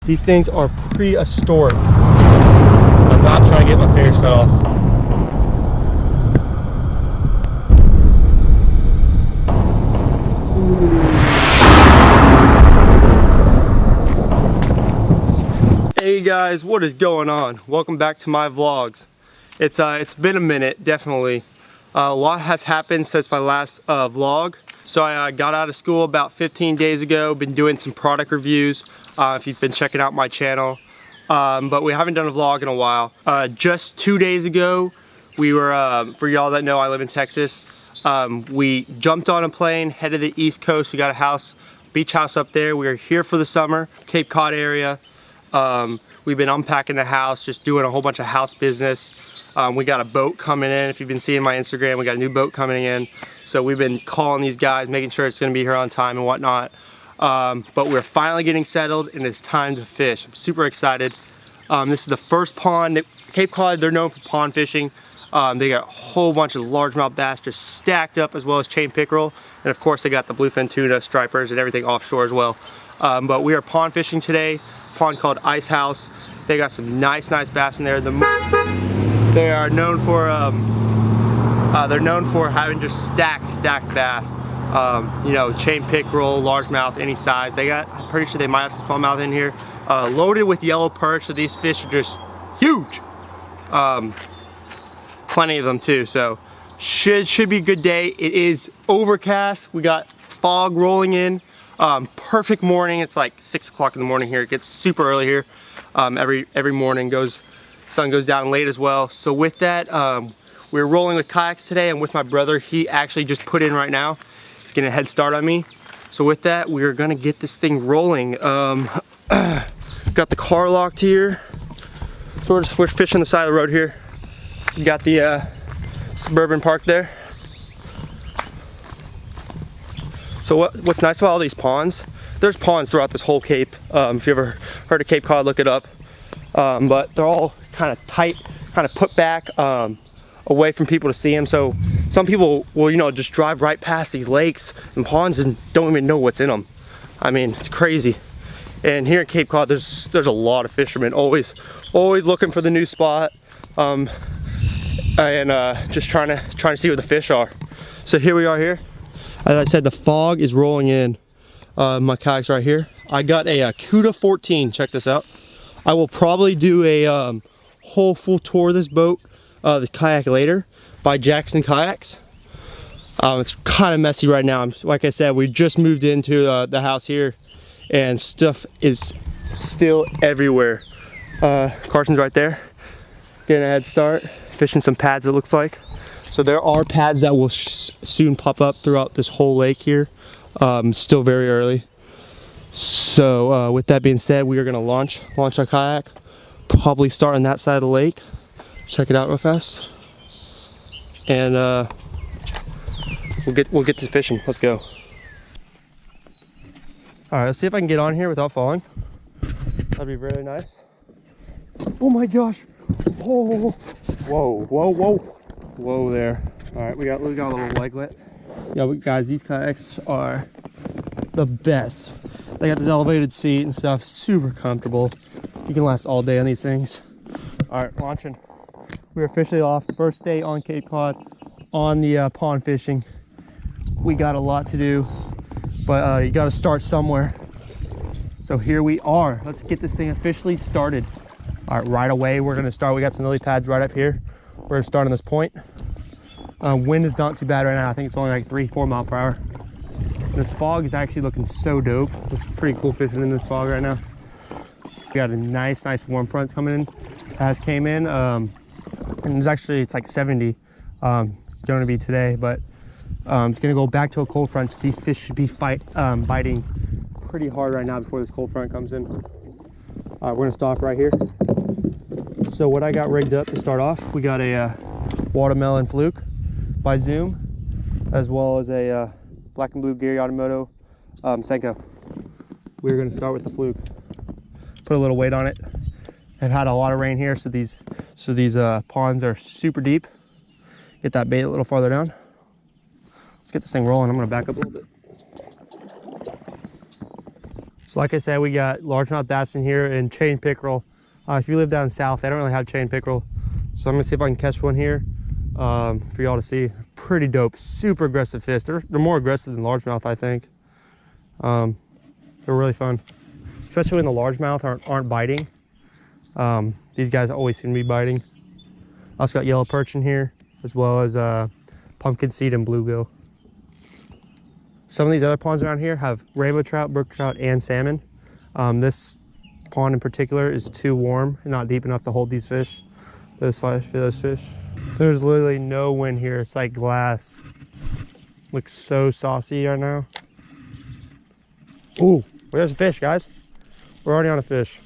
These things are prehistoric. I'm not trying to get my fingers cut off. Hey guys, what is going on? Welcome back to my vlogs. It's been a minute, definitely. A lot has happened since my last vlog. So I got out of school about 15 days ago, been doing some product reviews if you've been checking out my channel. But we haven't done a vlog in a while. Just 2 days ago, we were, for y'all that know I live in Texas, we jumped on a plane, headed to the East Coast. We got a house, beach house up there. We are here for the summer, Cape Cod area. We've been unpacking the house, just doing a whole bunch of house business. We got a boat coming in. If you've been seeing my Instagram, we got a new boat coming in. So we've been calling these guys, making sure it's gonna be here on time and whatnot. But we're finally getting settled and it's time to fish. I'm super excited. This is the first pond. Cape Cod, they're known for pond fishing. They got a whole bunch of largemouth bass just stacked up, as well as chain pickerel. And of course they got the bluefin tuna, stripers, and everything offshore as well. But we are pond fishing today. Pond called Ice House. They got some nice bass in there. They are known for having just stacked bass. You know, chain pickerel, largemouth, any size. They got, I'm pretty sure they might have some smallmouth in here. Loaded with yellow perch, so these fish are just huge. Plenty of them too, so should be a good day. It is overcast. We got fog rolling in. Perfect morning. It's like 6 o'clock in the morning here. It gets super early here. Every morning sun goes down late as well. So with that, we're rolling with kayaks today. I'm with my brother. He actually just put in right now. He's getting a head start on me. So with that, we're gonna get this thing rolling. Got the car locked here. So we're fishing the side of the road here. We got the Suburban park there. So what's nice about all these ponds, there's ponds throughout this whole Cape. If you ever heard of Cape Cod, look it up. But they're all kind of tight, kind of put back away from people to see them. So some people will, you know, just drive right past these lakes and ponds and don't even know what's in them. I mean, it's crazy. And here in Cape Cod, there's a lot of fishermen, always looking for the new spot, and just trying to see where the fish are. So here we are here. As I said, the fog is rolling in. My kayak's right here. I got a Cuda 14. Check this out. I will probably do a whole full tour of this boat, this kayak later, by Jackson Kayaks. It's kind of messy right now. Like I said, we just moved into the house here, and stuff is still everywhere. Carson's right there, getting a head start, fishing some pads it looks like. So there are pads that will soon pop up throughout this whole lake here. Still very early. So with that being said, we are gonna launch our kayak, probably start on that side of the lake. Check it out real fast. And we'll get to fishing. Let's go. All right, let's see if I can get on here without falling. That'd be really nice. Oh my gosh. Oh, whoa there. All right, we got a little leglet. Yeah, guys, these kayaks are the best. They got this elevated seat and stuff, super comfortable. You can last all day on these things. All right, launching. We're officially off. First day on Cape Cod on the pond fishing. We got a lot to do, but you got to start somewhere. So here we are. Let's get this thing officially started. All right, right away we're gonna start. We got some lily pads right up here. We're gonna start on this point. Wind is not too bad right now. I think it's only like 3-4 miles per hour. This fog is actually looking so dope. It's pretty cool fishing in this fog right now. We got a nice warm front coming in. Has came in, and it's like 70. It's going to be today, but it's going to go back to a cold front. So these fish should be biting pretty hard right now before this cold front comes in. We're going to stop right here. So what I got rigged up to start off, we got a watermelon fluke by Zoom, as well as a black and blue Gary Automoto Senko. We're going to start with the fluke. Put a little weight on it. I've had a lot of rain here, so these ponds are super deep. Get that bait a little farther down. Let's get this thing rolling. I'm going to back up a little bit. So like I said, we got largemouth bass in here and chain pickerel. If you live down south, they don't really have chain pickerel. So I'm gonna see if I can catch one here for y'all to see. Pretty dope, super aggressive fish. They're more aggressive than largemouth, I think. They're really fun, especially when the largemouth aren't biting. These guys always seem to be biting. Also got yellow perch in here, as well as pumpkin seed and bluegill. Some of these other ponds around here have rainbow trout, brook trout, and salmon. This pond in particular is too warm and not deep enough to hold these fish, those fish. There's literally no wind here. It's like glass. Looks so saucy right now. Ooh, there's a fish, guys. We're already on a fish.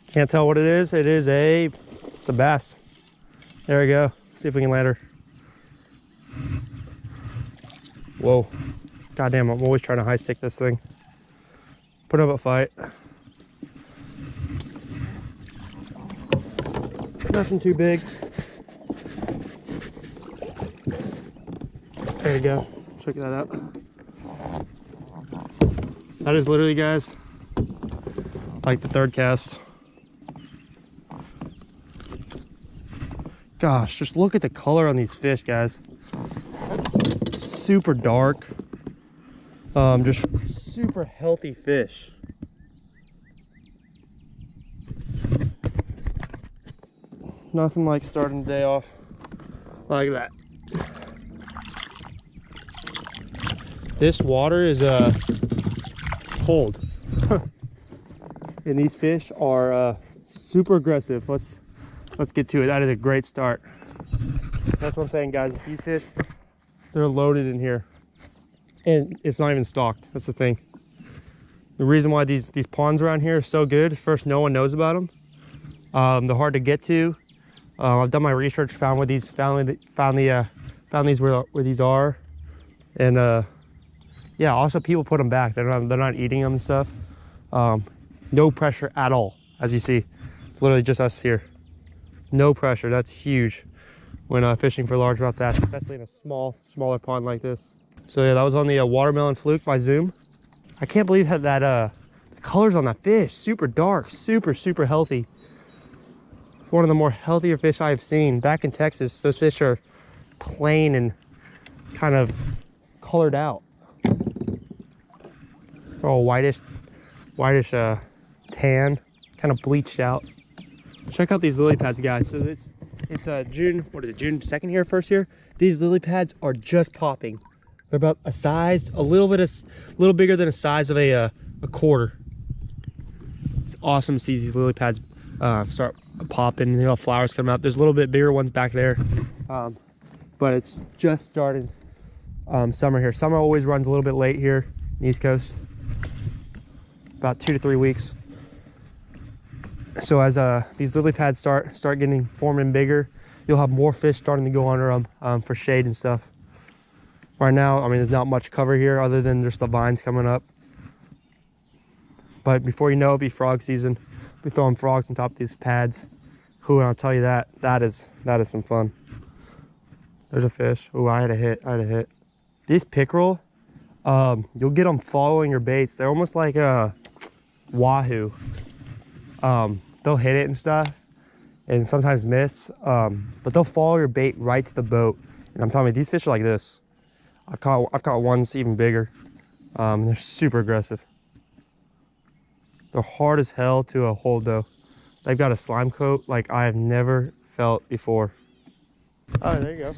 Can't tell what it is. It's a bass. There we go. See if we can land her. Whoa. Goddamn, I'm always trying to high stick this thing. Put up a fight. Nothing too big. There you go. Check that out. That is literally, guys, like the third cast. Gosh, just look at the color on these fish, guys. Super dark. Just super healthy fish. Nothing like starting the day off like that. This water is cold. And these fish are super aggressive. Let's get to it. That is a great start. That's what I'm saying, guys. These fish, they're loaded in here. And it's not even stocked. That's the thing. The reason why these ponds around here are so good, first, no one knows about them. They're hard to get to. I've done my research, found where these found these where these are, and yeah, also people put them back. They're not eating them and stuff. No pressure at all, as you see. It's literally just us here. No pressure. That's huge when fishing for largemouth bass, especially in a smaller pond like this. So yeah, that was on the watermelon fluke by Zoom. I can't believe that the colors on that fish, super dark, super healthy. It's one of the more healthier fish I've seen. Back in Texas, those fish are plain and kind of colored out. They're all whitish tan, kind of bleached out. Check out these lily pads, guys. So it's June, what is it, June 2nd here, first here? These lily pads are just popping. They're about a little bigger than a size of a quarter. It's awesome to see these lily pads start popping. You know, flowers come out. There's a little bit bigger ones back there, but it's just started summer here. Summer always runs a little bit late here on the East Coast, about 2 to 3 weeks. So as these lily pads start forming bigger, you'll have more fish starting to go under them for shade and stuff. Right now, I mean, there's not much cover here other than just the vines coming up. But before you know it, it'll be frog season. We'll be throwing frogs on top of these pads. Who, and I'll tell you that is some fun. There's a fish. Oh, I had a hit. These pickerel, you'll get them following your baits. They're almost like a wahoo. They'll hit it and stuff, and sometimes miss, but they'll follow your bait right to the boat. And I'm telling you, these fish are like this. I've caught ones even bigger. They're super aggressive. They're hard as hell to hold though. They've got a slime coat like I have never felt before. All right, there you go.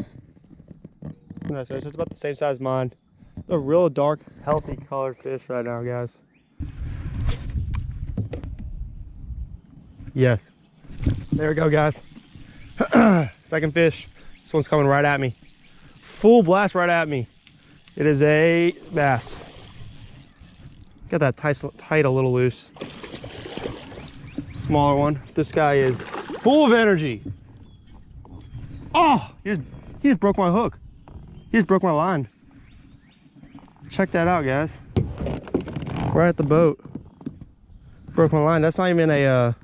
Nice fish. It's about the same size as mine. They're real dark, healthy colored fish right now, guys. Yes. There we go, guys. Second fish. This one's coming right at me. Full blast right at me. It is a bass. Got that tight a little loose. Smaller one. This guy is full of energy. Oh, he just broke my hook. He just broke my line. Check that out, guys. Right at the boat. Broke my line. That's not even a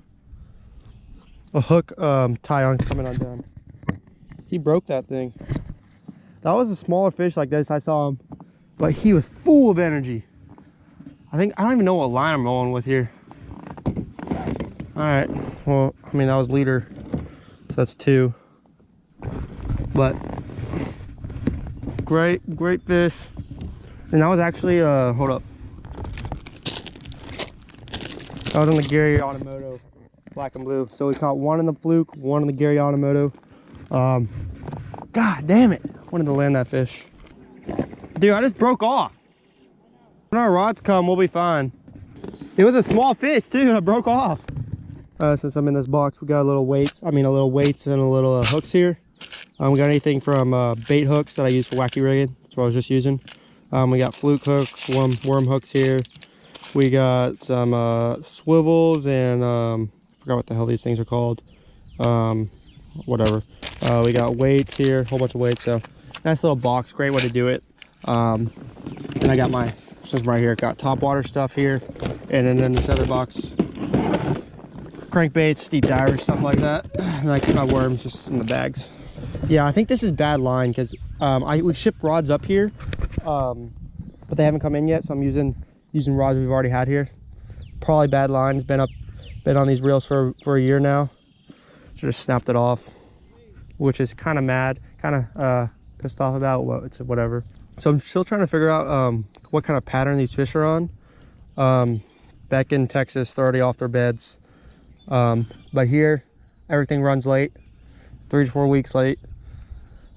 hook tie on coming undone. He broke that thing. That was a smaller fish like this. I saw him, but he was full of energy. I don't even know what line I'm rolling with here. All right, well, I mean, that was leader, so that's 2. But great fish. And that was actually, hold up. That was on the Gary Automoto black and blue. So we caught 1 in the fluke, 1 in the Gary Automoto. God damn it. Wanted to land that fish. Dude, I just broke off. When our rods come, we'll be fine. It was a small fish too, and I broke off. Since I'm in this box, we got a little weights and a little hooks here. We got anything from bait hooks that I use for wacky rigging. That's what I was just using. We got fluke hooks, worm hooks here. We got some swivels and I forgot what the hell these things are called. Whatever. We got weights here, a whole bunch of weights. So nice little box, great way to do it. And I got my stuff right here. Got top water stuff here, and then in this other box, crankbaits, deep divers, stuff like that. And I keep my worms just in the bags. Yeah, I think this is bad line because we ship rods up here, but they haven't come in yet. So I'm using rods we've already had here. Probably bad line. It's been on these reels for a year now. Should have snapped it off, which is kind of mad, kind of pissed off about. Well, it's whatever. So I'm still trying to figure out what kind of pattern these fish are on. Back in Texas, they're already off their beds. But here, everything runs late, 3 to 4 weeks late.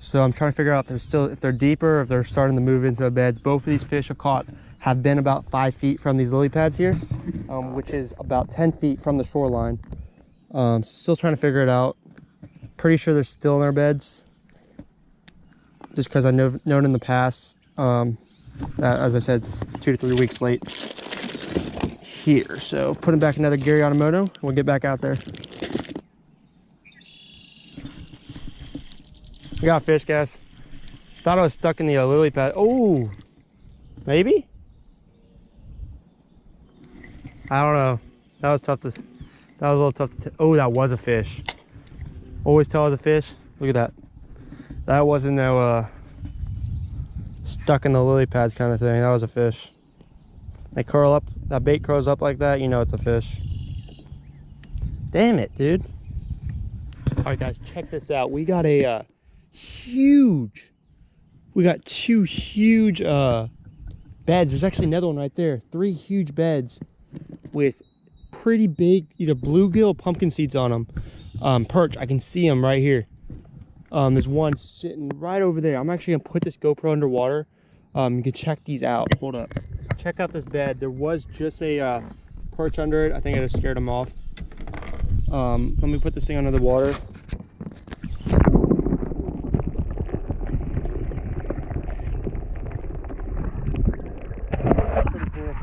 So I'm trying to figure out if they're deeper, if they're starting to move into the beds. Both of these fish I've caught have been about 5 feet from these lily pads here, which is about 10 feet from the shoreline. Still trying to figure it out. Pretty sure they're still in their beds, just because I've known in the past that, as I said, 2 to 3 weeks late here. So putting back another Gary Automoto, we'll get back out there. We got a fish, guys. Thought I was stuck in the lily pad. Oh, maybe? I don't know. That was a little tough to oh, that was a fish. Always tell it was a fish. Look at that. That wasn't no stuck in the lily pads kind of thing. That was a fish. They curl up, that bait curls up like that, you know it's a fish. Damn it, dude. All right, guys, check this out. We got a we got 2 huge beds. There's actually another one right there. 3 huge beds with pretty big either bluegill or pumpkin seeds on them. Perch, I can see them right here. There's one sitting right over there. I'm actually gonna put this GoPro underwater. You can check these out. Hold up. Check out this bed. There was just a perch under it. I think I just scared them off. Let me put this thing under the water. Pretty cool.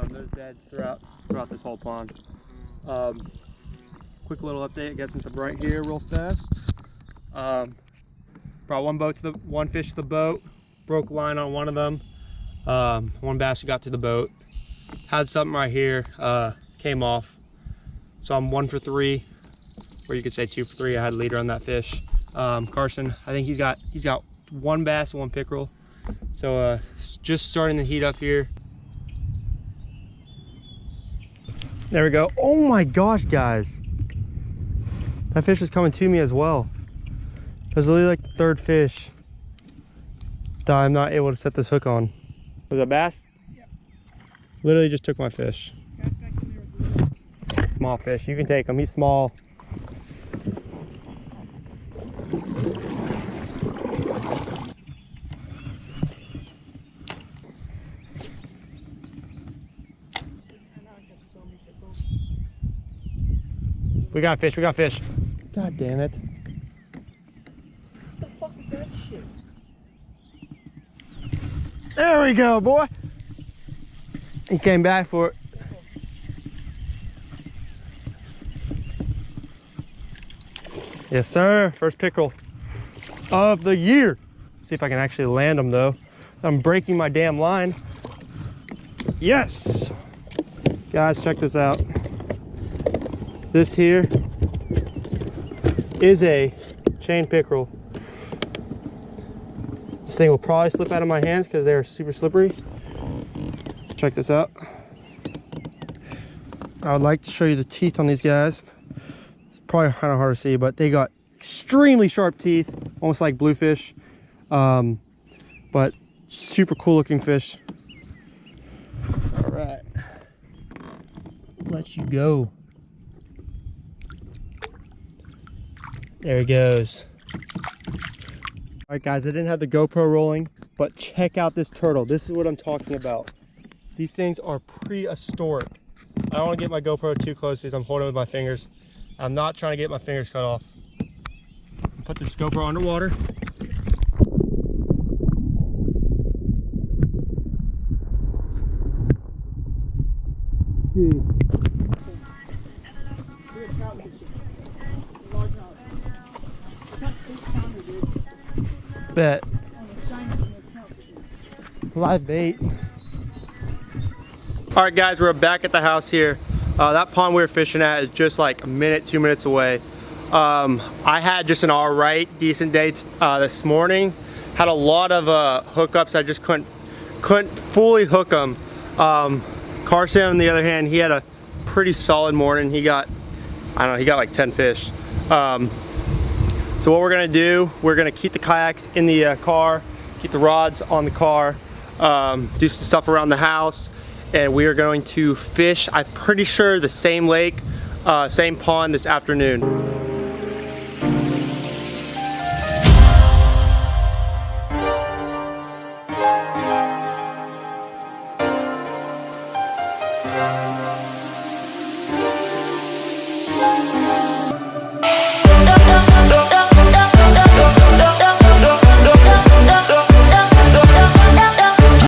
There's beds throughout this whole pond. Quick little update. Got some right here real fast. Brought one fish to the boat. Broke line on one of them. One bass got to the boat. Had something right here. Came off. So I'm 1 for 3, or you could say 2 for 3. I had a leader on that fish. Carson, I think he's got 1 bass and 1 pickerel. So just starting to heat up here. There we go. Oh my gosh, guys. That fish is coming to me as well. It was literally like the 3rd fish that I'm not able to set this hook on. Was that bass? Yeah. Literally just took my fish. Small fish. You can take him. He's small. We got fish. We got fish. God damn it. What the fuck is that shit? There we go, boy. He came back for it. Yes, sir. First pickerel of the year. See if I can actually land him, though. I'm breaking my damn line. Yes. Guys, check this out. This here is a chain pickerel. This thing will probably slip out of my hands because they're super slippery. Check this out. I would like to show you the teeth on these guys. It's probably kind of hard to see, but they got extremely sharp teeth, almost like bluefish. But super cool looking fish. All right, let you go. There he goes. All right, guys, I didn't have the GoPro rolling, but check out this turtle. This is what I'm talking about. These things are prehistoric. I don't want to get my GoPro too close because I'm holding it with my fingers. I'm not trying to get my fingers cut off. Put this GoPro underwater. Dude. Bet. Live bait. All right, guys, we're back at the house here. That pond we were fishing at is just like a minute, 2 minutes away. I had just an all right, decent day this morning. Had a lot of hookups. I just couldn't fully hook them. Carson, on the other hand, he had a pretty solid morning. He got, I don't know, he got like 10 fish. So what we're gonna do, we're gonna keep the kayaks in the car, keep the rods on the car, do some stuff around the house, and we are going to fish, I'm pretty sure, the same lake, same pond this afternoon.